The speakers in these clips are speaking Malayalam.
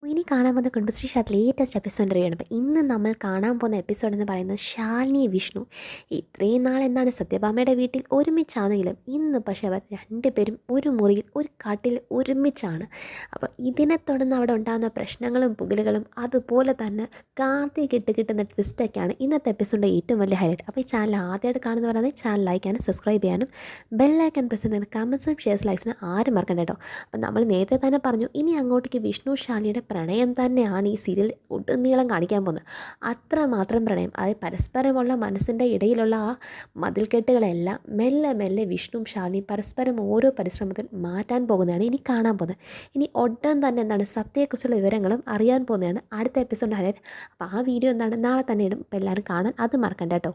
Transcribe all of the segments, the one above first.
ഇനി കാണാൻ പോകുന്ന കുടുംബശ്രീ ഷാത്ത് ലേറ്റസ്റ്റ് എപ്പിസോഡ് റിയാണ്. അപ്പോൾ ഇന്ന് നമ്മൾ കാണാൻ പോകുന്ന എപ്പിസോഡ് എന്ന് പറയുന്നത് ശാലിനി വിഷ്ണു. ഇത്രയും നാൾ എന്താണ് സത്യഭാമയുടെ വീട്ടിൽ ഒരുമിച്ചാണെങ്കിലും ഇന്ന് പക്ഷേ അവർ രണ്ടുപേരും ഒരു മുറിയിൽ ഒരു കാട്ടിൽ ഒരുമിച്ചാണ്. അപ്പോൾ ഇതിനെ തുടർന്ന് അവിടെ ഉണ്ടാകുന്ന പ്രശ്നങ്ങളും പുകലുകളും അതുപോലെ തന്നെ കാർത്തി കിട്ടുന്ന ട്വിസ്റ്റൊക്കെയാണ് ഇന്നത്തെ എപ്പിസോഡിൻ്റെ ഏറ്റവും വലിയ ഹൈലൈറ്റ്. അപ്പോൾ ഈ ചാനൽ ആദ്യമായിട്ട് കാണുന്നവരാണെങ്കിൽ ചാനൽ ലൈക്ക് ചെയ്യാനും സബ്സ്ക്രൈബ് ചെയ്യാനും ബെല്ലൈക്കൺ പ്രസ് ചെയ്യുന്ന കമൻസും ഷെയർസ് ലൈക്സിന് ആരും മറക്കണ്ട കേട്ടോ. അപ്പോൾ നമ്മൾ നേരത്തെ തന്നെ പറഞ്ഞു, ഇനി അങ്ങോട്ടേക്ക് വിഷ്ണു ശാലിനിയുടെ പ്രണയം തന്നെയാണ് ഈ സീരിയൽ ഒടുനീളം കാണിക്കാൻ പോകുന്നത്. അത്രമാത്രം പ്രണയം, അതായത് പരസ്പരമുള്ള മനസ്സിൻ്റെ ഇടയിലുള്ള ആ മതിൽക്കെട്ടുകളെല്ലാം മെല്ലെ മെല്ലെ വിഷ്ണുവും ശാലിനിയും പരസ്പരം ഓരോ പരിശ്രമത്തിൽ മാറ്റാൻ പോകുന്നതാണ് ഇനി കാണാൻ പോകുന്നത്. ഇനി ഒട്ടും തന്നെ എന്താണ് സത്യയെക്കുറിച്ചുള്ള വിവരങ്ങളും അറിയാൻ പോകുന്നതാണ് അടുത്ത എപ്പിസോഡ് ഹൈലൈറ്റ്. അപ്പോൾ ആ വീഡിയോ എന്താണ് നാളെ തന്നെ ഇടും. അപ്പോൾ എല്ലാവരും കാണാൻ അത് മറക്കണ്ട കേട്ടോ.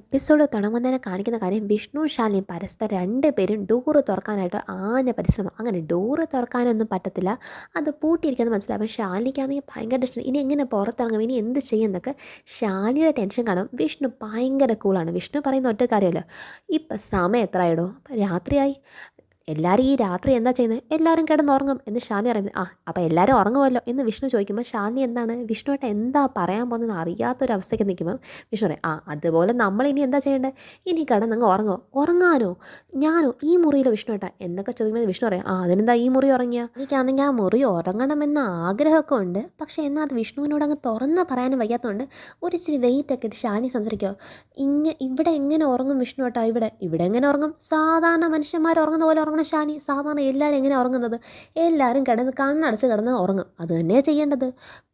എപ്പിസോഡ് തുടങ്ങുന്നതിനെ കാണിക്കുന്ന കാര്യം വിഷ്ണു ശാലിനിയും പരസ്പരം രണ്ടുപേരും ഡോറ് തുറക്കാനായിട്ട് ആഞ്ഞ പരിശ്രമം. അങ്ങനെ ഡോറ് തുറക്കാനൊന്നും പറ്റത്തില്ല, അത് പൂട്ടിയിരിക്കുന്നത് മനസ്സിലാവും. അപ്പോൾ ശാലിനിക്കാണെങ്കിൽ ഭയങ്കര ടെൻഷൻ, ഇനി എങ്ങനെ പുറത്തിറങ്ങും, ഇനി എന്ത് ചെയ്യുമെന്നൊക്കെ ശാലിനിയുടെ ടെൻഷൻ കാണും. വിഷ്ണു ഭയങ്കര കൂളാണ്. വിഷ്ണു പറയുന്ന ഒറ്റ കാര്യമല്ലോ, ഇപ്പം സമയം എത്ര ആയിടോ, രാത്രിയായി, എല്ലാവരും ഈ രാത്രി എന്താ ചെയ്യുന്നത്, എല്ലാവരും കിടന്നുറങ്ങും എന്ന് ശാലിനി പറയുന്നത്. അപ്പോൾ എല്ലാവരും ഉറങ്ങുമല്ലോ എന്ന് വിഷ്ണു ചോദിക്കുമ്പോൾ ശാലിനി എന്താണ് വിഷ്ണുവായിട്ട് എന്താ പറയാൻ പോകുന്നതെന്ന് അറിയാത്തൊരവസ്ഥയ്ക്ക് നിൽക്കുമ്പോൾ വിഷ്ണു പറയും, അതുപോലെ നമ്മളിനി എന്താ ചെയ്യേണ്ടത്, ഇനി കിടന്നങ്ങ് ഉറങ്ങുമോ, ഉറങ്ങാനോ, ഞാനോ ഈ മുറിയിലോ വിഷ്ണുവേട്ടാ എന്നൊക്കെ ചോദിക്കുമ്പോൾ വിഷ്ണു പറയാം, അതിനെന്താ ഈ മുറി ഉറങ്ങിയ, എനിക്കാണെങ്കിൽ ആ മുറി ഉറങ്ങണമെന്ന ആഗ്രഹമൊക്കെ ഉണ്ട്, പക്ഷേ എന്നാൽ അത് വിഷ്ണുവിനോട് അങ്ങ് തുറന്ന് പറയാനും വയ്യാത്തതുകൊണ്ട് ഒരു ഇച്ചിരി വെയിറ്റ് ഒക്കെ ഇട്ട് ശാലിനി സംസാരിക്കുമോ, ഇവിടെ എങ്ങനെ ഉറങ്ങും വിഷ്ണുവേട്ടാ, ഇവിടെ എങ്ങനെ ഉറങ്ങും, സാധാരണ മനുഷ്യന്മാർ ഉറങ്ങുന്ന പോലെ ഉറങ്ങണം ശാലിനി, സാധാരണ എല്ലാവരും എങ്ങനെ ഉറങ്ങുന്നത്, എല്ലാവരും കണ്ണടച്ച് കിടന്ന് ഉറങ്ങും, അത് തന്നെയാണ് ചെയ്യേണ്ടത്,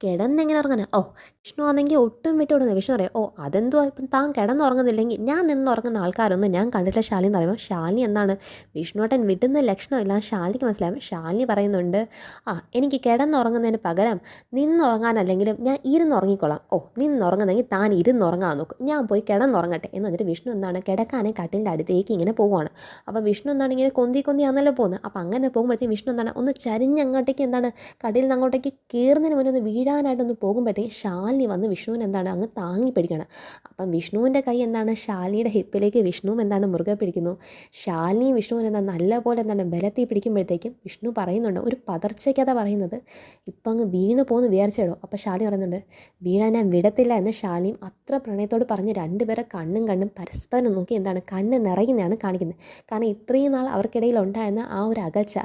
കിടന്നെങ്ങനെ ഉറങ്ങാനാ, വിഷ്ണു ആണെങ്കിൽ ഒട്ടും വിട്ടുവിടുന്നത്. വിഷ്ണു പറയാം, അതെന്തോ ഇപ്പം താൻ കിടന്നുറങ്ങുന്നില്ലെങ്കിൽ ഞാൻ നിന്നുറങ്ങുന്ന ആൾക്കാരൊന്നും ഞാൻ കണ്ടിട്ട് ശാലിനി എന്ന് പറയുമ്പോൾ ശാലിനി എന്താണ് വിഷ്ണുവേട്ടൻ വിട്ടുന്ന ലക്ഷണമില്ല ശാലിനിക്ക് മനസ്സിലാവും. ശാലിനി പറയുന്നുണ്ട്, എനിക്ക് കിടന്നുറങ്ങുന്നതിന് പകരം നിന്നുറങ്ങാനല്ലെങ്കിലും ഞാൻ ഇരുന്നുറങ്ങിക്കൊള്ളാം, നിന്നുറങ്ങുന്നെങ്കിൽ താൻ ഇരുന്നുറങ്ങാൻ നോക്കും, ഞാൻ പോയി കിടന്നുറങ്ങട്ടെ എന്ന് പറഞ്ഞിട്ട് വിഷ്ണു എന്താണ് കിടക്കാനെ കട്ടിലിൻ്റെ അടുത്തേക്ക് ഇങ്ങനെ പോവുകയാണ്. അപ്പോൾ വിഷ്ണു എന്താണ് ഇങ്ങനെ കൊന്തിയാണല്ലോ പോകുന്നത്. അപ്പോൾ അങ്ങനെ പോകുമ്പോഴത്തേക്കും വിഷ്ണു എന്താണ് ഒന്ന് ചരിഞ്ഞങ്ങോട്ടേക്ക് എന്താണ് കടലിൽ നിന്ന് അങ്ങോട്ടേക്ക് കയറുന്നതിന് മുന്നേ ഒന്ന് വീഴാനായിട്ടൊന്ന് പോകുമ്പോഴത്തേക്കും ശാലിനി വന്ന് വിഷ്ണുവിന് എന്താണ് അങ്ങ് താങ്ങി പിടിക്കണം. അപ്പം വിഷ്ണുവിൻ്റെ കൈ എന്താണ് ശാലിനിയുടെ ഹിപ്പിലേക്ക് വിഷ്ണുവും എന്താണ് മുറുകെ പിടിക്കുന്നു. ശാലിനി വിഷ്ണുവിന് എന്താണ് നല്ലപോലെ എന്താണ് ബലത്തിൽ പിടിക്കുമ്പോഴത്തേക്കും വിഷ്ണു പറയുന്നുണ്ട്, ഒരു പതർച്ചയ്ക്കഥ പറയുന്നത്, ഇപ്പം അങ്ങ് വീണ് പോകുന്നു വിചാരിച്ചിടോ. അപ്പോൾ ശാലിനി പറയുന്നുണ്ട്, വീഴാൻ ഞാൻ വിടത്തില്ല എന്ന് ശാലിനിയും അത്ര പ്രണയത്തോട് പറഞ്ഞ് രണ്ടുപേരെ കണ്ണും പരസ്പരം നോക്കി എന്താണ് കണ്ണ് നിറയുന്നതാണ് കാണിക്കുന്നത്. കാരണം ഇത്രയും നാൾ അവർക്കിടയിൽ ഉണ്ടായിരുന്ന ആ ഒരു അകൽച്ച,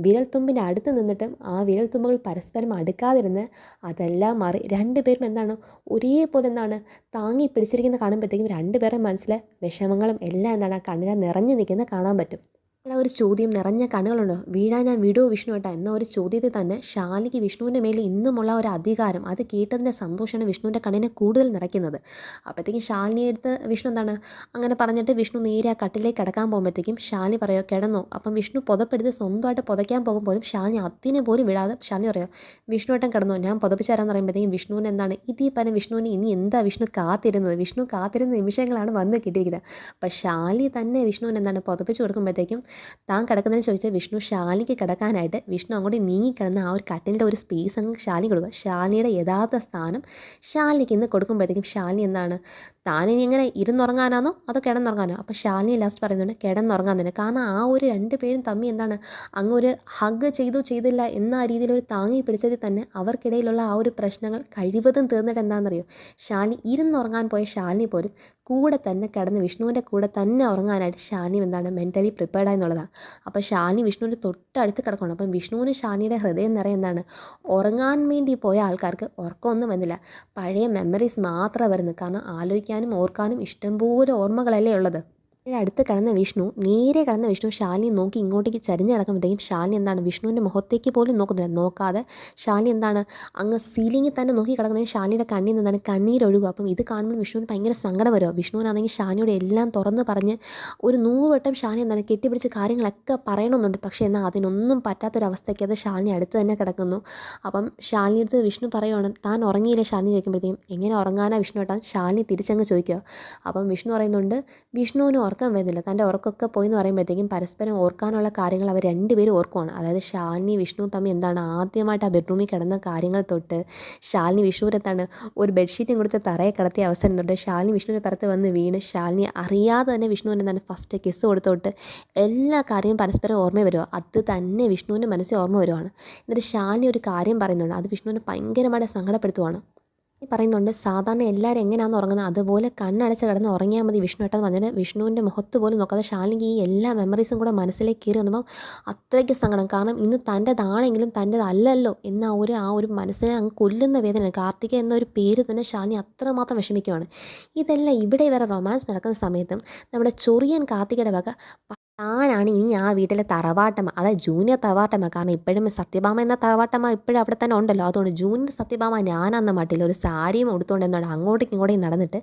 വിരൽത്തുമ്പിൻ്റെ അടുത്ത് നിന്നിട്ടും ആ വിരൽത്തുമ്പുകൾ പരസ്പരം അടുക്കാതിരുന്ന് അതെല്ലാം മാറി രണ്ടുപേരും എന്താണ് ഒരേപോലെ എന്താണ് താങ്ങി പിടിച്ചിരിക്കുന്ന കാണുമ്പോഴത്തേക്കും രണ്ടുപേരുടെ മനസ്സിലെ വിഷമങ്ങളും എല്ലാം എന്താണ് ആ കണ്ണിനെ നിറഞ്ഞു നിൽക്കുന്നത് കാണാൻ പറ്റും. ഒരു ചോദ്യം, നിറഞ്ഞ കണ്ണുകളുണ്ടോ, വീഴാൻ ഞാൻ വിടുവോ വിഷ്ണുവേട്ടാ എന്ന ഒരു ചോദ്യത്തിൽ തന്നെ ശാലിനിക്ക് വിഷ്ണുവിൻ്റെ മേലിൽ ഇന്നുമുള്ള ഒരു അധികാരം, അത് കേട്ടതിൻ്റെ സന്തോഷമാണ് വിഷ്ണുവിൻ്റെ കണ്ണിനെ കൂടുതൽ നിറയ്ക്കുന്നത്. അപ്പോഴത്തേക്കും ശാലിനി എടുത്ത് വിഷ്ണു എന്താണ് അങ്ങനെ പറഞ്ഞിട്ട് വിഷ്ണു നേരെ ആ കട്ടിലേക്ക് കിടക്കാൻ പോകുമ്പോഴത്തേക്കും ശാലിനി പറയുമോ കിടന്നോ. അപ്പം വിഷ്ണു പുതപ്പെടുത്ത് സ്വന്തമായിട്ട് പുതയ്ക്കാൻ പോകുമ്പോഴും ശാലിനി അതിനെ പോലും വിടാതെ ശാലിനി പറയുമോ വിഷ്ണുവേട്ടൻ കിടന്നോ, ഞാൻ പുതപ്പിച്ച് തരാമെന്ന് പറയുമ്പോഴത്തേക്കും വിഷ്ണുവിന് എന്താണ് ഇതീ പറഞ്ഞ വിഷ്ണുവിന് ഇനി എന്താ വിഷ്ണു കാത്തിരുന്ന നിമിഷങ്ങളാണ് വന്ന് കിട്ടിയിരിക്കുന്നത്. അപ്പം ശാലിനി തന്നെ വിഷ്ണുവിന് എന്താണ് പുതപ്പിച്ച് കൊടുക്കുമ്പോഴത്തേക്കും താൻ കിടക്കുന്നതിന് ചോദിച്ചാൽ വിഷ്ണു ശാലിനിക്ക് കിടക്കാനായിട്ട് വിഷ്ണു അങ്ങോട്ട് നീങ്ങിക്കിടന്ന് ആ ഒരു കട്ടിലിൻ്റെ ഒരു സ്പേസ് അങ്ങ് ശാലിനി കൊടുക്കുക. ശാലിനിയുടെ യഥാർത്ഥ സ്ഥാനം ശാലിനിക്ക് ഇന്ന് കൊടുക്കുമ്പോഴത്തേക്കും ശാലിനി എന്താണ് താനിനി ഇങ്ങനെ ഇരുന്നുറങ്ങാനാണോ അതോ കിടന്നുറങ്ങാനോ. അപ്പോൾ ശാലിനി ലാസ്റ്റ് പറയുന്നുണ്ട് കിടന്നുറങ്ങാൻ തന്നെ. കാരണം ആ ഒരു രണ്ട് പേരും തമ്മിൽ എന്താണ് അങ്ങ് ഒരു ഹഗ് ചെയ്തില്ല എന്ന രീതിയിലൊരു താങ്ങി പിടിച്ചതിൽ തന്നെ അവർക്കിടയിലുള്ള ആ ഒരു പ്രശ്നങ്ങൾ കഴിവതും തീർന്നിട്ട് എന്താണെന്നറിയോ, ശാലിനി ഇരുന്നുറങ്ങാൻ പോയ ശാലിനി പോലും കൂടെ തന്നെ കിടന്ന് വിഷ്ണുവിൻ്റെ കൂടെ തന്നെ ഉറങ്ങാനായിട്ട് ശാലിനി എന്താണ് മെൻ്റലി പ്രിപ്പയർഡ് എന്നുള്ളതാണ്. അപ്പോൾ ശാലിനി വിഷ്ണുവിൻ്റെ തൊട്ടടുത്ത് കിടക്കണം. അപ്പം വിഷ്ണുവിന് ശാലിനിയുടെ ഹൃദയം നിറയെ എന്താണ് ഉറങ്ങാൻ വേണ്ടി പോയ ആൾക്കാർക്ക് ഉറക്കമൊന്നും വന്നില്ല, പഴയ മെമ്മറീസ് മാത്രമേ വരുന്നത്. കാരണം ആലോചിക്കാനും ഓർക്കാനും ഇഷ്ടംപോലെ ഓർമ്മകളല്ലേ ഉള്ളത്. അടുത്ത് നേരെ കിടന്ന വിഷ്ണു ശാലിനി നോക്കി ഇങ്ങോട്ടേക്ക് ചരിഞ്ഞ് കിടക്കുമ്പോഴത്തേക്കും ശാലിനി എന്താണ് വിഷ്ണുവിൻ്റെ മുഖത്തേക്ക് പോലും നോക്കുന്നില്ല. നോക്കാതെ ശാലിനി എന്താണ് അങ്ങ് സീലിങ്ങിൽ തന്നെ നോക്കി കിടക്കുന്നത്. ശാലിനിയുടെ കണ്ണിൽ നിന്നാണ് കണ്ണീരൊഴുകുക. അപ്പം ഇത് കാണുമ്പോൾ വിഷ്ണുവിന് ഭയങ്കര സങ്കടം വരുമോ. വിഷ്ണുവിനാണെങ്കിൽ ശാലിനിയോട് എല്ലാം തുറന്ന് പറഞ്ഞ് ഒരു 100 വട്ടം ശാലിനി എന്താണ് കെട്ടിപ്പിടിച്ച് കാര്യങ്ങളൊക്കെ പറയണമെന്നുണ്ട്. പക്ഷേ എന്നാൽ അതിനൊന്നും പറ്റാത്തൊരവസ്ഥയ്ക്ക് അത് ശാലിനി അടുത്ത് തന്നെ കിടക്കുന്നു. അപ്പം ശാലിനി അടുത്ത് വിഷ്ണു പറയുവാണ്, താൻ ഉറങ്ങിയില്ലേ ശാലിനി ചോദിക്കുമ്പോഴത്തേക്കും എങ്ങനെ ഉറങ്ങാനാണ് വിഷ്ണു ഏട്ടാ ശാലിനി തിരിച്ചങ്ങ് ചോദിക്കുക. അപ്പം വിഷ്ണു പറയുന്നുണ്ട്, വിഷ്ണുവിന് ഉറക്കം വരുന്നില്ല. തൻ്റെ ഉറക്കമൊക്കെ പോയി എന്ന് പറയുമ്പോഴത്തേക്കും പരസ്പരം ഓർക്കാനുള്ള കാര്യങ്ങൾ അവർ രണ്ടുപേരും ഓർക്കുവാണ്. അതായത് ശാലിനി വിഷ്ണുവും തമ്മിൽ എന്താണ് ആദ്യമായിട്ട് ആ ബെഡ്റൂമിൽ കിടന്ന കാര്യങ്ങൾ തൊട്ട് ശാലിനി വിഷ്ണുവിനെത്താണ് ഒരു ബെഡ്ഷീറ്റും കൊടുത്ത് തറയെ കിടത്തിയ അവസരം തൊട്ട് ശാലിനി വിഷ്ണുവിൻ്റെ പുറത്ത് വന്ന് വീണ് ശാലിനി അറിയാതെ തന്നെ വിഷ്ണുവിന് എന്താണ് ഫസ്റ്റ് കിസ് കൊടുത്തോട്ട് എല്ലാ കാര്യവും പരസ്പരം ഓർമ്മ വരുമോ. അത് തന്നെ വിഷ്ണുവിൻ്റെ മനസ്സിൽ ഓർമ്മ വരുവാണ്. എന്നിട്ട് ശാലിനി ഒരു കാര്യം പറയുന്നുണ്ട്. അത് വിഷ്ണുവിനെ ഭയങ്കരമായിട്ട് സങ്കടപ്പെടുത്തുവാണ്. ഈ പറയുന്നുണ്ട് സാധാരണ എല്ലാവരും എങ്ങനെയാണെന്ന് ഉറങ്ങുന്നത് അതുപോലെ കണ്ണടച്ച് കിടന്ന് ഉറങ്ങിയാൽ മതി വിഷ്ണു ഏട്ടാന്ന് പറഞ്ഞാൽ വിഷ്ണുവിൻ്റെ മുഖത്ത് പോലും നോക്കാതെ ശാലിനിക്ക് ഈ എല്ലാ മെമ്മറീസും കൂടെ മനസ്സിലേക്ക് കയറി വന്നപ്പം അത്രയ്ക്ക് സങ്കടം. കാരണം ഇന്ന് തൻ്റെതാണെങ്കിലും തൻ്റെതല്ലല്ലോ എന്ന ആ ഒരു മനസ്സിനെ അങ്ങ് കൊല്ലുന്ന വേദന. കാർത്തിക എന്നൊരു പേര് തന്നെ ശാലിനി അത്രമാത്രം വിഷമിക്കുവാണ്. ഇതെല്ലാം ഇവിടെ വേറെ റൊമാൻസ് നടക്കുന്ന സമയത്തും നമ്മുടെ ചൊറിയൻ കാർത്തികയുടെ വക താനാണ് ഇനി ആ വീട്ടിലെ തറവാട്ടമ്മ, അതായത് ജൂനിയർ തറവാട്ടമ്മ. കാരണം ഇപ്പോഴും സത്യഭാമ എന്ന തറവാട്ടമ്മ ഇപ്പോഴും അവിടെ തന്നെ ഉണ്ടല്ലോ. അതുകൊണ്ട് ജൂനിയർ സത്യഭാമ ഞാനെന്ന മട്ടിൽ ഒരു സാരിയും ഉടുത്തുകൊണ്ട് എന്നാണ് അങ്ങോട്ടേക്കും ഇങ്ങോട്ടേക്കും നടന്നിട്ട്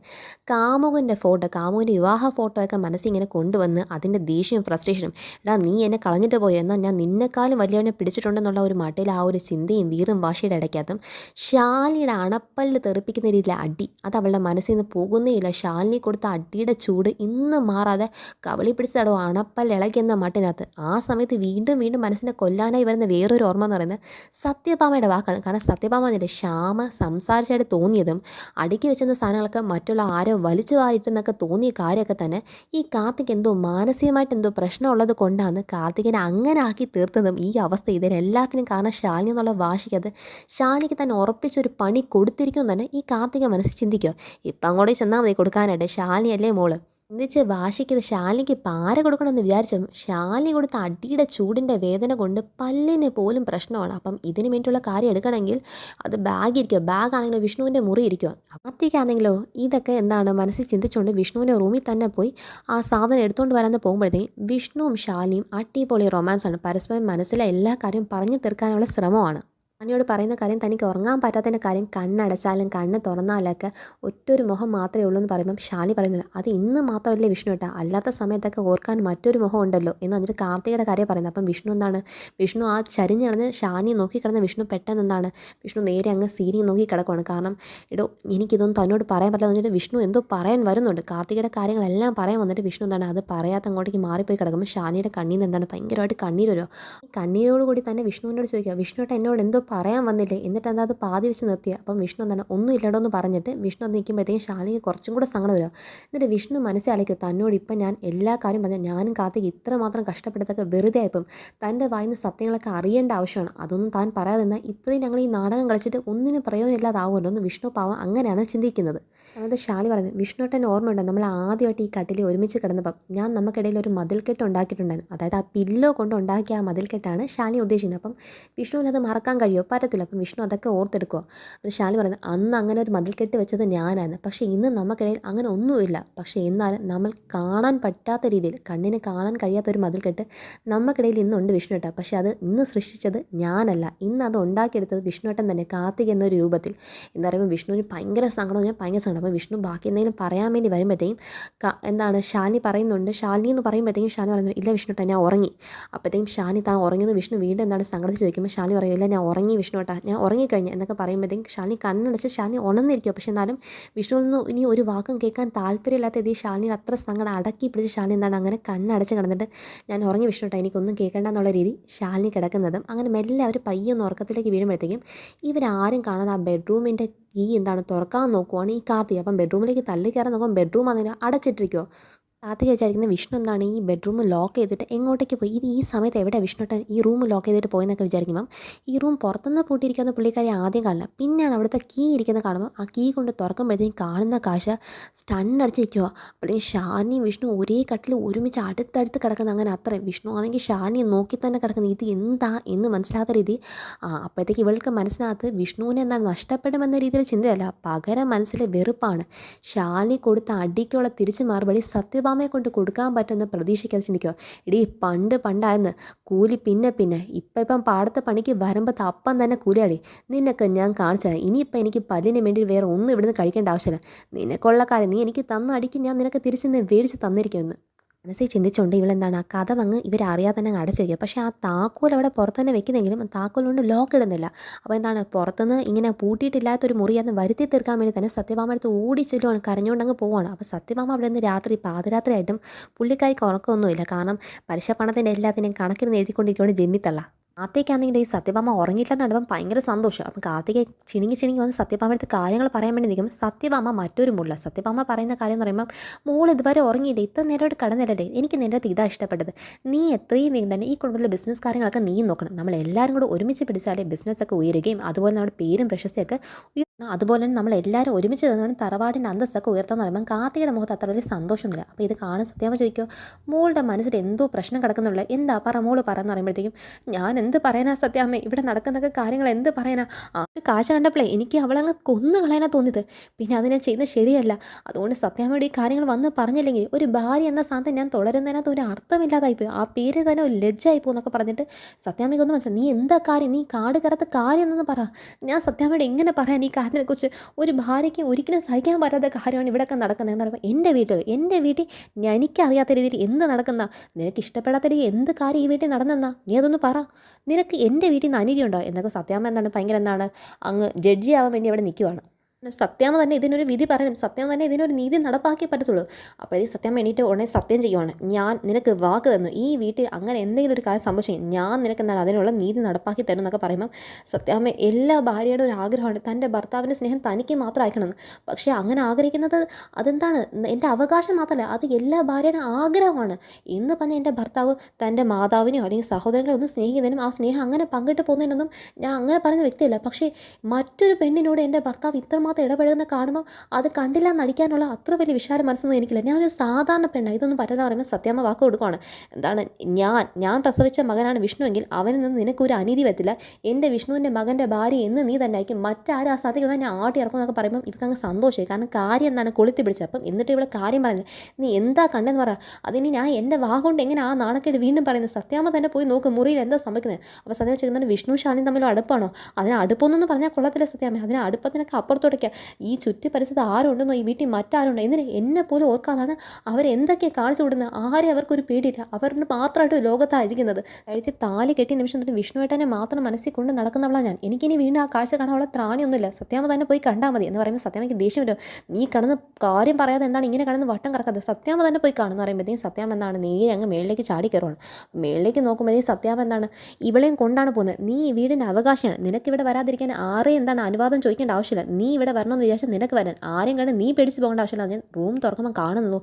കാമുകൻ്റെ കാമുകൻ്റെ വിവാഹ ഫോട്ടോ ഒക്കെ മനസ്സിൽ ഇങ്ങനെ കൊണ്ടുവന്ന് അതിൻ്റെ ദേഷ്യവും ഫ്രസ്ട്രേഷനും, എടാ നീ എന്നെ കളഞ്ഞിട്ട് പോയോ, എന്നാൽ ഞാൻ നിന്നെക്കാളും വലിയവനെ പിടിച്ചിട്ടുണ്ടെന്നുള്ള ഒരു മട്ടിൽ ആ ഒരു ചിന്തയും വീറും വാശിയുടെ ഇടയ്ക്കകത്തും ശാലിനിയുടെ അണപ്പല്ല് തെറിപ്പിക്കുന്ന രീതിയിലെ അടി അത് അവളുടെ മനസ്സിൽ നിന്ന് പോകുന്നേയില്ല. ശാലിനി കൊടുത്ത അടിയുടെ ചൂട് ഇന്നും മാറാതെ കവളി പിടിച്ചതടോ അണപ്പല്ല് ഇളകിയെന്ന മട്ടിനകത്ത്. ആ സമയത്ത് വീണ്ടും വീണ്ടും മനസ്സിനെ കൊല്ലാനായി വരുന്ന വേറൊരു ഓർമ്മ എന്ന് പറയുന്നത് സത്യഭാമയുടെ വാക്കാണ്. കാരണം സത്യഭാമ എന്നിട്ട് ശ്യാമ സംസാരിച്ചായിട്ട് തോന്നിയതും അടുക്കി വെച്ചിരുന്ന സാധനങ്ങളൊക്കെ മറ്റുള്ള ആരോ വലിച്ചു വാരിട്ടെന്നൊക്കെ തോന്നിയ കാര്യമൊക്കെ തന്നെ ഈ കാർത്തിക് എന്തോ മാനസികമായിട്ട് എന്തോ പ്രശ്നമുള്ളത് കൊണ്ടാണ് കാർത്തികിനെ അങ്ങനെ ആക്കി തീർത്തതും ഈ അവസ്ഥ. ഇതിനെല്ലാത്തിനും കാരണം ശാലിനി എന്നുള്ള വാശിക്കത് ശാലിനിക്ക് തന്നെ ഉറപ്പിച്ചൊരു പണി കൊടുത്തിരിക്കും തന്നെ ഈ കാർത്തിക മനസ്സിൽ ചിന്തിക്കുക. ഇപ്പം അങ്ങോട്ടേ ചെന്നാൽ മതി കൊടുക്കാനായിട്ട്, ശാലിനി അല്ലേ മോള് എന്നുവെച്ച് വാശിക്കത് ശാലിനിക്ക് പാര കൊടുക്കണമെന്ന് വിചാരിച്ചും ശാലിനി കൊടുത്ത അടിയുടെ ചൂടിൻ്റെ വേദന കൊണ്ട് പല്ലിന് പോലും പ്രശ്നമാണ്. അപ്പം ഇതിന് വേണ്ടിയുള്ള കാര്യം എടുക്കണമെങ്കിൽ അത് ബാഗ് ഇരിക്കുക, ബാഗാണെങ്കിലോ വിഷ്ണുവിൻ്റെ മുറി ഇരിക്കുക. അപ്പത്തേക്കാണെങ്കിലോ ഇതൊക്കെ എന്താണ് മനസ്സിൽ ചിന്തിച്ചുകൊണ്ട് വിഷ്ണുവിൻ്റെ റൂമിൽ തന്നെ പോയി ആ സാധനം എടുത്തുകൊണ്ട് വരാൻ പോകുമ്പോഴത്തേക്കും വിഷ്ണുവും ശാലിനിയും അടിപൊളി റൊമാൻസാണ്. പരസ്പരം മനസ്സിലെ എല്ലാ കാര്യവും പറഞ്ഞു തീർക്കാനുള്ള ശ്രമമാണ്. അനിയോട് പറയുന്ന കാര്യം തനിക്ക് ഉറങ്ങാൻ പറ്റാത്തതിൻ്റെ കാര്യം കണ്ണടച്ചാലും കണ്ണ് തുറന്നാലൊക്കെ ഒറ്റൊരു മുഖം മാത്രമേ ഉള്ളൂ എന്ന് പറയുമ്പം ശാലി പറയുന്നുണ്ട് അത് ഇന്ന് മാത്രമല്ലേ വിഷ്ണു ഏട്ടാ, അല്ലാത്ത സമയത്തൊക്കെ ഓർക്കാൻ മറ്റൊരു മുഖം ഉണ്ടല്ലോ എന്ന് എന്നിട്ട് കാർത്തികയുടെ കാര്യം പറയുന്നത്. അപ്പം വിഷ്ണു എന്താണ് വിഷ്ണു ആ ചരിഞ്ഞ് കിടന്ന് ശാലിനി നോക്കി കിടന്ന വിഷ്ണു പെട്ടെന്ന് എന്താണ് വിഷ്ണു നേരെ അങ്ങ് സീരി നോക്കി കിടക്കുവാണ്. കാരണം എടോ എനിക്കിതൊന്നും തന്നോട് പറയാൻ പറ്റില്ല എന്നിട്ട് വിഷ്ണു എന്തോ പറയാൻ വരുന്നുണ്ട്. കാർത്തികയുടെ കാര്യങ്ങളെല്ലാം പറയാൻ വന്നിട്ട് വിഷ്ണു എന്താണ് അത് പറയാത്ത അങ്ങോട്ടേക്ക് മാറിപ്പോയി കിടക്കുമ്പോൾ ശാലിനിയുടെ കണ്ണീർ നിന്ന് എന്താണ് ഭയങ്കരമായിട്ട് കണ്ണീര് വരുമോ. ഈ കണ്ണീരോടുകൂടി തന്നെ വിഷ്ണുവിനോട് ചോദിക്കുക വിഷ്ണു ഏട്ടാ എന്നോട് എന്തോ പറയാൻ വന്നില്ലേ, എന്നിട്ട് എന്താ അത് പാതി വെച്ച് നിർത്തിയ. അപ്പം വിഷ്ണു എന്താണ് ഒന്നും ഇല്ലടോ എന്ന് പറഞ്ഞിട്ട് വിഷ്ണു അത് നിൽക്കുമ്പോഴത്തേക്കും ശാലിനിക്ക് കുറച്ചും കൂടെ സങ്കടം വരിക. എന്നിട്ട് വിഷ്ണു മനസ്സിൽ അലയ്ക്കും തന്നോട് ഇപ്പം ഞാൻ എല്ലാ കാര്യം പറഞ്ഞാൽ ഞാനും കാർത്തിക് ഇത്രമാത്രം കഷ്ടപ്പെടുത്തൊക്കെ വെറുതെ ആയപ്പം തൻ്റെ വായിന്ന് സത്യങ്ങളൊക്കെ അറിയേണ്ട ആവശ്യമാണ്. അതൊന്നും താൻ പറയാതെ നിന്നാൽ ഇത്രയും ഞങ്ങൾ ഈ നാടകം കളിച്ചിട്ട് ഒന്നിനും പ്രയോജനമില്ലാതാവുമല്ലോ എന്ന് വിഷ്ണു പാവം അങ്ങനെയാണ് ചിന്തിക്കുന്നത്. അതായത് ശാലി പറയുന്നത് വിഷ്ണുട്ടൻ ഓർമ്മയുണ്ടോ നമ്മൾ ആദ്യമായിട്ട് ഈ കട്ടിൽ ഒരുമിച്ച് കിടന്നപ്പം ഞാൻ നമുക്കിടയിൽ ഒരു മതിൽക്കെട്ട് ഉണ്ടാക്കിയിട്ടുണ്ടായിരുന്നു. അതായത് ആ പില്ലോ കൊണ്ട് ഉണ്ടാക്കിയ ആ മതിൽക്കെട്ടാണ് ശാലി ഉദ്ദേശിക്കുന്നത്. അപ്പം വിഷ്ണുവിനത് മറക്കാൻ കഴിയുമോ, പറ്റത്തില്ല. അപ്പം വിഷ്ണു അതൊക്കെ ഓർത്തെടുക്കുക. അത് ശാലി പറയുന്നത് അന്ന് അങ്ങനെ ഒരു മതിൽക്കെട്ട് വെച്ചത് ഞാനാണ്, പക്ഷേ ഇന്ന് നമുക്കിടയിൽ അങ്ങനെ ഒന്നുമില്ല. പക്ഷേ എന്നാലും നമ്മൾ കാണാൻ പറ്റാത്ത രീതിയിൽ കണ്ണിന് കാണാൻ കഴിയാത്തൊരു മതിൽക്കെട്ട് നമുക്കിടയിൽ ഇന്നുണ്ട് വിഷ്ണുട്ട. പക്ഷേ അത് ഇന്ന് സൃഷ്ടിച്ചത് ഞാനല്ല, ഇന്ന് അത് ഉണ്ടാക്കിയെടുത്തത് വിഷ്ണുട്ടൻ തന്നെ കാർത്തിക് എന്നൊരു രൂപത്തിൽ എന്ന് പറയുമ്പോൾ വിഷ്ണുവിന് ഭയങ്കര സങ്കടം, ഞാൻ ഭയങ്കര സങ്കടം. അപ്പോൾ വിഷ്ണു ബാക്കി എന്തെങ്കിലും പറയാൻ വേണ്ടി വരുമ്പോഴത്തേക്കും എന്താണ് ശാലിനി പറയുന്നുണ്ട്. ശാലിനി എന്ന് പറയുമ്പോഴത്തേക്കും ശാലിനി പറയുന്നത് ഇല്ല വിഷ്ണുട്ട ഞാൻ ഉറങ്ങി. അപ്പോഴത്തേക്കും ശാലിനി താൻ ഉറങ്ങിയെന്ന് വിഷ്ണു വീണ്ടും എന്താണ് സങ്കടത്തിൽ ചോദിക്കുമ്പോൾ ശാലിനി പറയും ഇല്ല ഞാൻ ഉറങ്ങി വിഷ്ണുട്ട ഞാൻ ഉറങ്ങിക്കഴിഞ്ഞു എന്നൊക്കെ പറയുമ്പോഴത്തേക്കും ശാലിനി കണ്ണടച്ച് ശാലിനി ഉണർന്നിരിക്കുക. പക്ഷേ എന്നാലും വിഷ്ണുവിൽ നിന്ന് ഇനി ഒരു വാക്കും കേൾക്കാൻ താല്പര്യമില്ലാത്ത രീതി ശാലിനി അത്ര സങ്കടം അടക്കി പിടിച്ച് ശാലിനി എന്താണ് അങ്ങനെ കണ്ണടച്ച് കിടന്നിട്ട് ഞാൻ ഉറങ്ങി വിഷ്ണുട്ട എനിക്കൊന്നും കേൾക്കേണ്ട എന്നുള്ള രീതി ശാലിനി കിടക്കുന്നതും അങ്ങനെ മെല്ലെ അവർ പയ്യൊന്ന് ഉറക്കത്തിലേക്ക് വീഴുമ്പോഴത്തേക്കും ഇവരാരും കാണാതെ ആ ബെഡ്റൂമിൻ്റെ കീ എന്താണ് തുറക്കാൻ നോക്കുവാണ് ഈ കാർത്തിക. അപ്പം ബെഡ്റൂമിലേക്ക് തള്ളി കയറാൻ നോക്കുമ്പോൾ ബെഡ്റൂം അതിന് അടച്ചിട്ടിരിക്കുമോ. കാർത്തിക വിചാരിക്കുന്ന വിഷ്ണു എന്താണ് ഈ ബെഡ്റൂം ലോക്ക് ചെയ്തിട്ട് എങ്ങോട്ടേക്ക് പോയി, ഇത് ഈ സമയത്ത് എവിടെ വിഷ്ണുട്ടൻ ഈ റൂം ലോക്ക് ചെയ്തിട്ട് പോയെന്നൊക്കെ വിചാരിക്കുമ്പം ഈ റൂം പുറത്തുനിന്ന് പൂട്ടിയിരിക്കുന്ന പുള്ളിക്കാരി ആദ്യം കാണില്ല, പിന്നെയാണ് അവിടുത്തെ കീ ഇരിക്കുന്നത് കാണുമ്പോൾ ആ കീ കൊണ്ട് തുറക്കുമ്പോഴത്തേക്കും കാണുന്ന കാഴ്ച സ്റ്റണ്ണടിച്ചിരിക്കുക. അപ്പോഴത്തേക്കും ഷാനിയും വിഷ്ണു ഒരേ കട്ടിൽ ഒരുമിച്ച് അടുത്തടുത്ത് കിടക്കുന്ന അങ്ങനെ അത്രയും വിഷ്ണു ആണെങ്കിൽ ഷാനിയെ നോക്കി തന്നെ കിടക്കുന്നത് ഇത് എന്താ എന്ന് മനസ്സിലാത്ത രീതി. അപ്പോഴത്തേക്ക് ഇവൾക്ക് മനസ്സിനകത്ത് വിഷ്ണുവിനെ എന്താണ് നഷ്ടപ്പെടുമെന്ന രീതിയിൽ ചിന്തയല്ല, പകരം മനസ്സിൽ വെറുപ്പാണ്. ഷാനി കൊടുത്ത അടിക്കുള്ള തിരിച്ചു മറുപടി സത്യഭാമയെ കൊണ്ട് കൊടുക്കാൻ പറ്റുന്ന പ്രതീക്ഷയ്ക്ക് ചിന്തിക്കുക. എടീ പണ്ടായിരുന്നു കൂലി പിന്നെ ഇപ്പം പാടത്തെ പണിക്ക് വരുമ്പോൾ അപ്പം തന്നെ കൂലിയാടി നിന്നൊക്കെ ഞാൻ കാണിച്ചത്. ഇനിയിപ്പം എനിക്ക് പല്ലിന് വേണ്ടി വേറെ ഒന്നും ഇവിടുന്ന് കഴിക്കേണ്ട ആവശ്യമില്ല. നിനക്കുള്ള കാര്യം നീ എനിക്ക് തന്ന അടിക്ക് ഞാൻ നിനക്ക് തിരിച്ച് മേടിച്ച് തന്നിരിക്കുമെന്ന് മനസ്സിൽ ചിന്തിച്ചുകൊണ്ട് ഇവളെന്താണ് ആ കതവ് അങ്ങ് ഇവരറിയാതെ തന്നെ അങ്ങ് അടച്ചു വയ്ക്കുക. പക്ഷേ ആ താക്കോൽ അവിടെ പുറത്ത് തന്നെ വെക്കുന്നെങ്കിലും താക്കോൽ കൊണ്ട് ലോക്ക് ഇടുന്നില്ല. അപ്പോൾ എന്താണ് പുറത്തുനിന്ന് ഇങ്ങനെ പൂട്ടിയിട്ടില്ലാത്തൊരു മുറിയാന്ന് വരുത്തി തീർക്കാൻ വേണ്ടി തന്നെ സത്യഭാമ അടുത്ത് ഓടി ചെല്ലുവാണ്, കരഞ്ഞുകൊണ്ട് അങ്ങ് പോവുകയാണ്. അപ്പോൾ സത്യഭാമ അവിടെ നിന്ന് രാത്രി പാതിരാത്രിയായിട്ടും പുള്ളിക്കാരിക്ക് ഉറക്കമൊന്നുമില്ല. കാരണം പലിശ പണത്തിൻ്റെ എല്ലാത്തിനെയും കണക്കിന് എഴുതിക്കൊണ്ടിരിക്കുകയാണ് ജെമ്മിത്തള്ള. കാർത്തിക്കാണെങ്കിൽ ഈ സത്യഭാമ ഉറങ്ങിയില്ലെന്ന് കണ്ടപ്പം ഭയങ്കര സന്തോഷം. അപ്പം കാർത്തിക് ചിണുങ്ങി ചിണുങ്ങി വന്ന് സത്യഭാമ അടുത്ത് കാര്യങ്ങൾ പറയാൻ വേണ്ടി നിൽക്കും. സത്യഭാമ മറ്റൊരു മുള്ള. സത്യഭാമ പറയുന്ന കാര്യം എന്ന് പറയുമ്പോൾ, മോൾ ഇതുവരെ ഉറങ്ങിയില്ലേ, ഇത്ര നേരമായിട്ട് കടന്നില്ലല്ലേ, എനിക്ക് നിൻ്റെ അടുത്ത് ഇതാ ഇഷ്ടപ്പെട്ടത്. നീ എത്രയും വേഗം തന്നെ ഈ കുടുംബത്തിലെ ബിസിനസ് കാര്യങ്ങളൊക്കെ നീ നോക്കണം. നമ്മളെല്ലാവരും കൂടെ ഒരുമിച്ച് പിടിച്ചാലേ ബിസിനസ്സൊക്കെ ഉയരുകയും അതുപോലെ നമ്മുടെ പേരും പ്രശസ്തിയൊക്കെ ഉയർത്തണം. അതുപോലെ തന്നെ നമ്മളെല്ലാവരും ഒരുമിച്ച് തന്നാണ് തറവാടിൻ്റെ അന്തസ്സൊക്കെ ഉയർത്താന്ന് പറയുമ്പോൾ കാർത്തികയുടെ മുഖത്ത് അത്ര വലിയ സന്തോഷമൊന്നുമില്ല. അപ്പോൾ ഇത് കാണാൻ സത്യഭാമ ചോദിക്കുമോ, മോളുടെ മനസ്സിൽ എന്തോ പ്രശ്നം കിടക്കുന്നുള്ള, എന്താ പറ മോള് പറയാന്ന് പറയുമ്പോഴത്തേക്കും, ഞാൻ എന്ത് പറയാനാ സത്യാമ്മേ, ഇവിടെ നടക്കുന്നൊക്കെ കാര്യങ്ങൾ എന്ത് പറയാനാ. ആ ഒരു കാഴ്ച കണ്ടപ്പോഴേ എനിക്ക് അവളങ്ങ് കൊന്നു കളയാനാ തോന്നിയത്. പിന്നെ അതിനെ ചെയ്യുന്നത് ശരിയല്ല. അതുകൊണ്ട് സത്യാമ്മയുടെ ഈ കാര്യങ്ങൾ വന്ന് പറഞ്ഞില്ലെങ്കിൽ ഒരു ഭാര്യ എന്ന സ്ഥാനത്ത് ഞാൻ തുടരുന്നതിനകത്ത് ഒരു അർത്ഥമില്ലാതായിപ്പോയി, ആ പേര് തന്നെ ഒരു ലജ്ജായിപ്പോ എന്നൊക്കെ പറഞ്ഞിട്ട് സത്യാമ്മയ്ക്കൊന്നും മനസ്സിലായി. നീ എന്താ കാര്യം, നീ കാട് കയറാത്ത കാര്യം എന്നൊന്ന് പറ. ഞാൻ സത്യാമ്മയോട് എങ്ങനെ പറയാൻ ഈ കാര്യത്തെക്കുറിച്ച്. ഒരു ഭാര്യയ്ക്ക് ഒരിക്കലും സഹിക്കാൻ പറ്റാത്ത കാര്യമാണ് ഇവിടെയൊക്കെ നടക്കുന്നത് എന്ന് പറയുമ്പോൾ, എൻ്റെ വീട്ടിൽ എനിക്കറിയാത്ത രീതിയിൽ എന്ത് നടക്കുന്ന, നിനക്ക് ഇഷ്ടപ്പെടാത്ത രീതിയിൽ എന്ത് കാര്യം ഈ വീട്ടിൽ നടന്നെന്നാ നീ അതൊന്ന് പറ. നിനക്ക് എൻ്റെ വീട്ടിൽ നിന്ന് അനീതിയുണ്ടോ എന്നൊക്കെ സത്യാമ്മ എന്താണ് ഭയങ്കര എന്താണ് അങ്ങ് ജഡ്ജി ആവാൻ വേണ്ടി അവിടെ നിൽക്കുവാണ്. സത്യാമ്മ തന്നെ ഇതിനൊരു വിധി പറയണം, സത്യാമ്മ തന്നെ ഇതിനൊരു നീതി നടപ്പാക്കിയേ പറ്റത്തുള്ളൂ. അപ്പോഴേ സത്യാമ്മ എണീറ്റ് ഉടനെ സത്യം ചെയ്യുവാണ്, ഞാൻ നിനക്ക് വാക്ക് തന്നു, ഈ വീട്ടിൽ അങ്ങനെ എന്തെങ്കിലും ഒരു കാര്യം സംഭവിച്ചാൽ ഞാൻ നിനക്ക് എന്താണ് അതിനുള്ള നീതി നടപ്പാക്കി തരും എന്നൊക്കെ പറയുമ്പം സത്യാമ്മ എല്ലാ ഭാര്യയുടെ ഒരു ആഗ്രഹമാണ് തൻ്റെ ഭർത്താവിൻ്റെ സ്നേഹം തനിക്ക് മാത്രം അയക്കണമെന്ന്. പക്ഷേ അങ്ങനെ ആഗ്രഹിക്കുന്നത് അതെന്താണ്, എൻ്റെ അവകാശം മാത്രമല്ല, അത് എല്ലാ ഭാര്യയുടെ ആഗ്രഹമാണ്. എന്ന് പറഞ്ഞാൽ എൻ്റെ ഭർത്താവ് തൻ്റെ മാതാവിനെയോ അല്ലെങ്കിൽ സഹോദരങ്ങളെ ഒന്ന് സ്നേഹിക്കുന്നതിനും ആ സ്നേഹം അങ്ങനെ പങ്കിട്ട് പോകുന്നതിനൊന്നും ഞാൻ അങ്ങനെ പറയുന്ന വ്യക്തിയല്ല. പക്ഷേ മറ്റൊരു പെണ്ണിനോട് എൻ്റെ ഭർത്താവ് ഇത്രമാത്രം ഇടപെടുന്ന കാണുമ്പോൾ അത് കണ്ടില്ല നടിക്കാനുള്ള അത്ര വലിയ വിശാല മനസ്സൊന്നും എനിക്കില്ല. ഞാനൊരു സാധാരണ പെണ്ണാണ്, ഇതൊന്നും പറ്റുന്ന പറയുമ്പോൾ സത്യാമ്മ വാക്ക് കൊടുക്കുകയാണ്. എന്താണ്, ഞാൻ പ്രസവിച്ച മകനാണ് വിഷ്ണുവെങ്കിൽ അവനിൽ നിന്ന് നിനക്കൊരു അനീതി വരത്തില്ല. എൻ്റെ വിഷ്ണുവിൻ്റെ മകൻ്റെ ഭാര്യ എന്ന് നീ തന്നെ ആയിരിക്കും, മറ്റാരും ആ സാധിക്കുന്നത് ഞാൻ ആട്ടി ഇറക്കും എന്നൊക്കെ പറയുമ്പോൾ ഇവർക്ക് സന്തോഷമായി. കാരണം കാര്യം എന്താണ് കൊളുത്തി പിടിച്ചത്. അപ്പം എന്നിട്ട് ഇവിടെ കാര്യം പറയുന്നത്, നീ എന്താ കണ്ടെന്ന് പറ. അതിന് ഞാൻ എൻ്റെ വാഗുകൊണ്ട് എങ്ങനെ ആ നാണക്കേട് വീണ്ടും പറയുന്നത്. സത്യാമ്മ തന്നെ പോയി നോക്ക് മുറിയിൽ എന്താ സംഭവിക്കുന്നത്. അപ്പോൾ സത്യം ചോദിക്കുന്നത്, വിഷ്ണു ശാലിയും തമ്മിലും അടുപ്പാണോ? അതിന് അടുപ്പൊന്നും പറഞ്ഞാൽ കൊള്ളത്തില്ല സത്യാമ്മ, അതിന് അടുപ്പത്തിനൊക്കെ അപ്പുറത്തോടൊക്കെ ഈ ചുറ്റി പരിസരത്ത് ആരുണ്ടെന്നോ ഈ വീട്ടിൽ മറ്റാരുണ്ടോ എന്തിന് എന്നെ പോലും ഓർക്കാതാണ് അവരെന്തൊക്കെ കാണിച്ചു കൊടുക്കുന്നത്. ആരെയും അവർക്കൊരു പേടിയില്ല, അവരുടെ മാത്രമായിട്ട് ലോകത്തായിരിക്കുന്നത്. കഴിച്ച് താലി കെട്ടിയ നിമിഷം തൊട്ട് വിഷ്ണുവേട്ടനെ മാത്രം മനസ്സിൽ കൊണ്ട് നടക്കുന്നവളാണ് ഞാൻ. എനിക്കിനി വീണ്ടും ആ കാഴ്ച കാണാനുള്ള ത്രാണിയൊന്നുമില്ല. സത്യാമ്മ തന്നെ പോയി കണ്ടാൽ മതി എന്ന് പറയുമ്പോൾ സത്യാമ്മയ്ക്ക് ദേഷ്യം വരും. നീ കടന്ന് കാര്യം പറയാതെ എന്താണ് ഇങ്ങനെ കടന്ന് വട്ടം കറക്കാതെ, സത്യാമ്മ തന്നെ പോയി കാണുന്ന പറയുമ്പോഴത്തേക്കും സത്യാമ്മ എന്താണ് നേരെ അങ്ങ് മേളിലേക്ക് ചാടി കയറുവാണ്. മേളിലേക്ക് നോക്കുമ്പോഴത്തേക്കും സത്യാമ്മ എന്താണ് ഇവളെയും കൊണ്ടാണ് പോകുന്നത്. നീ ഈ വീടിൻ്റെ അവകാശമാണ്, നിനക്കിവിടെ വരാതിരിക്കാൻ ആരെയും എന്താണ് അനുവാദം ചോദിക്കേണ്ട ആവശ്യമില്ല. നീ ഇവിടെ വരണമെന്ന് വിചാരിച്ചാൽ നിനക്ക് വരാൻ, ആരെയും കണ്ട് നീ പേടിച്ച് പോകേണ്ട ആവശ്യമില്ല. ഞാൻ റൂം തുറക്കുമ്പോൾ കാണുന്നതോ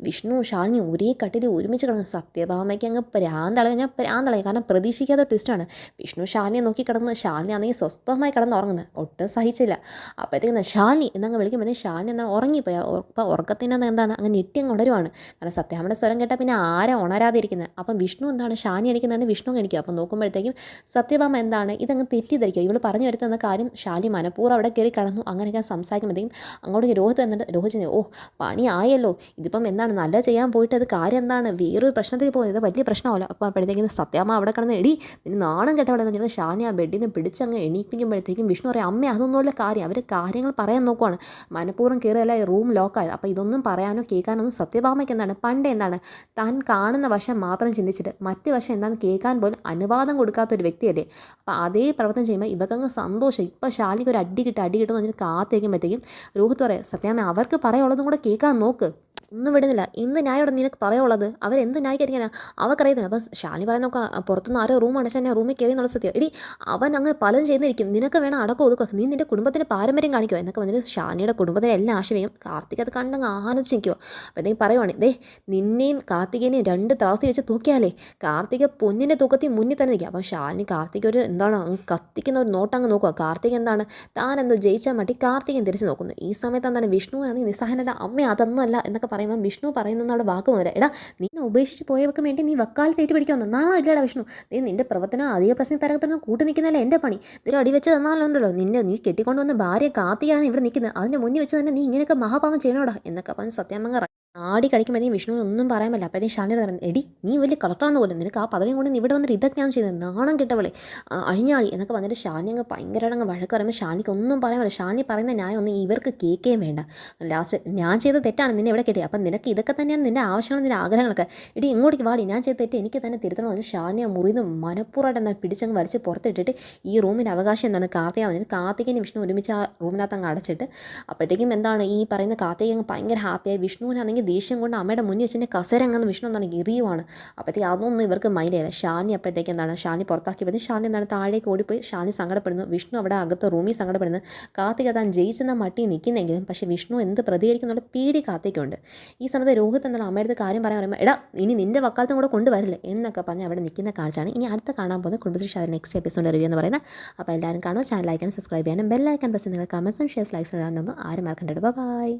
വിഷ്ണു ശാലിനി ഒരേ കട്ടിൽ ഒരുമിച്ച് കിടക്കുന്നു. സത്യഭാമയ്ക്ക് അങ്ങ് പ്രാന്തളയും. ഞാൻ പ്രാന്തളയും, കാരണം പ്രതീക്ഷിക്കാത്ത ട്വിസ്റ്റാണ്. വിഷ്ണു ശാലിനിയെ നോക്കി കിടന്ന് ശാലിനി ആണെങ്കിൽ സ്വസ്ഥമായി കിടന്ന് ഉറങ്ങുന്നത് ഒട്ടും സഹിച്ചില്ല. അപ്പോഴത്തേക്കും ശാലിനി എന്നങ്ങ് വിളിക്കുമ്പോൾ ശാലിനി എന്താണ് ഉറങ്ങിപ്പോയി. അപ്പോൾ ഉറക്കത്തിൻ്റെ എന്താണ് അങ്ങനെ ഞെട്ടി അങ്ങ് ഉണരുവാണ്. കാരണം സത്യാമ്മയുടെ സ്വരം കേട്ടാൽ പിന്നെ ആരാ ഉണരാതിരിക്കുന്നത്. അപ്പം വിഷ്ണു എന്താണ് ശാലിനി അടിക്കുന്നതാണ് വിഷ്ണു കഴിക്കുക. അപ്പം നോക്കുമ്പോഴത്തേക്കും സത്യഭാമ എന്താണ് ഇതങ്ങ് തെറ്റിദ്ധരിക്കുക. ഇവൾ പറഞ്ഞു വരുത്തുന്ന കാര്യം ശാലിനി മനഃപൂർവ്വം അവിടെ കയറി കിടന്നു അങ്ങനെയൊക്കെ സംസാരിക്കുമ്പോഴത്തേക്കും അങ്ങോട്ട് രോഹിത് എന്നിട്ട് രോഹിത് ഓ പണി ആയല്ലോ, ഇതിപ്പം എന്താണ് നല്ല ചെയ്യാൻ പോയിട്ട് അത് കാര്യം എന്താണ് വേറൊരു പ്രശ്നത്തിൽ പോയത്, ഇത് വലിയ പ്രശ്നമല്ലോ. അപ്പോൾ അപ്പോഴത്തേക്കും സത്യാമ്മ അവിടെ കിടന്ന് എടി നിന് നാണം കെട്ടവിടെ ഞങ്ങൾ ഷാനി ആ ബെഡിൽ നിന്ന് പിടിച്ചങ്ങ് എണീപ്പിക്കുമ്പോഴത്തേക്കും വിഷ്ണു പറയും, അമ്മ അതൊന്നുമല്ല കാര്യം, അവർ കാര്യങ്ങൾ പറയാൻ നോക്കുവാണ്, മനഃപൂർവ്വം കയറിയല്ല റൂം ലോക്കായത്. അപ്പോൾ ഇതൊന്നും പറയാനോ കേൾക്കാനൊന്നും സത്യഭാമയ്ക്ക് എന്താണ് പണ്ട് എന്താണ് താൻ കാണുന്ന വശം മാത്രം ചിന്തിച്ചിട്ട് മറ്റ് വശം എന്താണെന്ന് കേൾക്കാൻ പോലും അനുവാദം കൊടുക്കാത്തൊരു വ്യക്തിയല്ലേ. അപ്പോൾ അതേ പ്രവർത്തനം ചെയ്യുമ്പോൾ ഇവക്കങ്ങ് സന്തോഷം. ഇപ്പോൾ ശാലിക്ക് ഒരു അടി കിട്ടുമെന്ന് പറഞ്ഞിട്ട് കാത്തേക്കുമ്പോഴത്തേക്കും രോഹിത് പറയാം, സത്യാമ്മ അവർക്ക് പറയാനുള്ളതും കൂടെ കേൾക്കാൻ നോക്ക്, ഒന്നും വിടുന്നില്ല. എന്ത് ന്യായോടെ നിനക്ക് പറയാനുള്ളത്, അവരെന്ത് ന്യായീകരിക്കാനാ അവർക്കറിയത്തില്ല. അപ്പോൾ ശാലിനി പറയാൻ നോക്കാം, പുറത്തുനിന്ന് ആരോ റൂം അടച്ചാൽ ഞാൻ റൂമിൽ കയറി എന്നുള്ള സത്യം. എടി അവൻ അങ്ങനെ പലതും ചെയ്തിരിക്കും, നിനക്ക് വേണം അടക്കം ഒതുക്കുക, നീ നിൻ്റെ കുടുംബത്തിൻ്റെ പാരമ്പര്യം കാണിക്കുമോ എന്നൊക്കെ വന്നിട്ട് ഷാനിയുടെ കുടുംബത്തിലെ എല്ലാ ആശയവും കാർത്തിക് അത് കണ്ടങ്ങ് ആനന്ദിച്ച് നിൽക്കുമോ. അപ്പോൾ എന്തെങ്കിലും പറയുവാണ്, ദേ നിന്നെയും കാർത്തികേനെയും രണ്ട് ത്രാസി വെച്ച് തൂക്കിയാലേ കാർത്തിക പൊന്നിൻ്റെ തൂക്കത്തിൽ മുന്നിൽ തന്നെ നിൽക്കുക. അപ്പോൾ ഷാലിനി കാർത്തിക് ഒരു എന്താണ് കത്തിക്കുന്ന ഒരു നോട്ടം അങ്ങ് നോക്കുക. കാർത്തിക് എന്താണ് താൻ എന്തോ ജയിച്ചാൽ മതി കാർത്തികൻ തിരിച്ച് നോക്കുന്നു. ഈ സമയത്ത് എന്താണ് വിഷ്ണുവാണെങ്കിൽ നിസ്സഹനത അമ്മ അതൊന്നും അല്ല എന്നൊക്കെ പറയുമ്പോൾ വിഷ്ണു പറയുന്ന അവിടെ വാക്ക് മുതല, എടാ നിന്നെ ഉപേക്ഷിച്ച് പോയവർക്ക് വേണ്ടി നീ വക്കാലത്ത് ഏറ്റ് പിടിക്കാമെന്ന് നാളെ ഇല്ലടാ വിഷ്ണു, നീ നിന്റെ പ്രവർത്തനം അധിക പ്രശ്നം തരകത്തൊന്നും കൂട്ടി നിൽക്കുന്നതല്ല എൻ്റെ പണി, ഇതിൽ അടിവെച്ച് തന്നാലുണ്ടല്ലോ നീ കെട്ടിക്കൊണ്ടുവന്ന ഭാര്യ കാർത്തികയാണ് ഇവിടെ നിൽക്കുന്നത്, അതിൻ്റെ മുന്നിൽ വെച്ച് തന്നെ നീ ഇങ്ങനെയൊക്കെ മഹാപാപം ചെയ്യണോടാ എന്നൊക്കെ പറഞ്ഞ് സത്യാമ്മ ആടി കഴിക്കുമ്പോഴത്തേക്കും വിഷ്ണുവിന് ഒന്നും പറയാൻ പറ്റില്ല. അപ്പോഴത്തേക്കും ശാലിനിയോട് പറഞ്ഞു, എടി നീ വലിയ കളക്ടറാണെന്ന് പോലും, നിനക്ക് ആ പദവിയും കൊണ്ട് നീ ഇവിടെ വന്നിട്ട് ഇതൊക്കെയാണ് ചെയ്യുന്നത്, നാണം കിട്ടവളെ, അഴിഞ്ഞാളി എന്നൊക്കെ പറഞ്ഞിട്ട് ശാലിനി അങ്ങ് ഭയങ്കരമായിട്ട് അങ്ങ് വഴക്ക് പറയുമ്പോൾ ശാലിനിക്ക് ഒന്നും പറയാൻ പറ്റില്ല. ശാലിനി പറയുന്ന ന്യായം ഒന്നും ഇവർക്ക് കേൾക്കുകയും വേണ്ട. ലാസ്റ്റ് ഞാൻ ചെയ്ത തെറ്റാണ് നിന്നെ ഇവിടെ കിട്ടിയത്, അപ്പം നിനക്ക് ഇതൊക്കെ തന്നെയാണ് നിൻ്റെ ആവശ്യങ്ങളും നിൻ്റെ ആഗ്രഹങ്ങളൊക്കെ, ഇടി ഇങ്ങോട്ടേക്ക് വാടി, ഞാൻ ചെയ്ത തെറ്റ് എനിക്ക് തന്നെ തിരുത്തണം എന്ന് ശാലിനി ആ മുറിന്ന് മനപ്പൂർവ്വമായിട്ട് എന്നാൽ പിടിച്ചങ്ങ് വലിച്ച് പുറത്തിട്ടിട്ട് ഈ റൂമിൻ്റെ അവകാശം എന്താണ് കാർത്തിക വന്നിട്ട് കാർത്തികനും വിഷ്ണു ഒരുമിച്ച് ആ റൂമിനകത്ത് അങ്ങ് അടച്ചിട്ട് അപ്പോഴത്തേക്കും എന്താണ് ഈ പറയുന്ന കാർത്തിക അങ്ങ് ഭയങ്കര ഹാപ്പിയായി. വിഷ്ണുവിനാണെങ്കിൽ ദേഷ്യം കൊണ്ട് അമ്മയുടെ മുന്നിൽ വെച്ചിട്ട് കസേര അങ്ങനെ വിഷ്ണു എന്താണ് എറിയുവാണ്. അപ്പോഴത്തേക്ക് അതൊന്നും ഇവർക്ക് മൈൻഡില്ല. ഷാലിനി അപ്പോഴത്തേക്ക് എന്താണ് ഷാലിനി പുറത്താക്കിയപ്പോഴത്തേക്കും ഷാലിനി എന്താണ് താഴേക്ക് ഓടിപ്പോയി. ഷാലിനി സങ്കടപ്പെടുന്നു, വിഷ്ണു അവിടെ അകത്ത് റൂമിൽ സങ്കടപ്പെടുന്നു. കാർത്തിക താൻ ജയിച്ചെന്ന മട്ടി നിൽക്കുന്നെങ്കിലും പക്ഷേ വിഷ്ണു എന്ത് പ്രതികരിക്കുന്നുള്ള പേടി കാർത്തിക്കുണ്ട്. ഈ സമയത്ത് രോഹിത് എന്താണ് അമ്മയുടെ കാര്യം പറയാൻ പറയുമ്പോൾ, എടാ ഇനി നിൻ്റെ വക്കാലത്തും കൂടെ കൊണ്ടുവരില്ലേ എന്നൊക്കെ പറഞ്ഞ് അവിടെ നിൽക്കുന്ന കാഴ്ചയാണ് ഇനി അടുത്ത കാണാൻ പോകുന്ന Kudumbashree Shaadi next episode review എന്ന് പറയുന്നത്. അപ്പോൾ എല്ലാവരും കാണുമോ, ചാനൽ ലൈക്കാനും സബ്സ്ക്രൈബ് ചെയ്യാനും ബെൽ ഐക്കൺ പ്രസ് നിങ്ങളുടെ കമൻസും ഷെയർസ് ലൈക്സ് ഇടാനൊന്നും ആരും മറക്കണ്ട. ബൈ.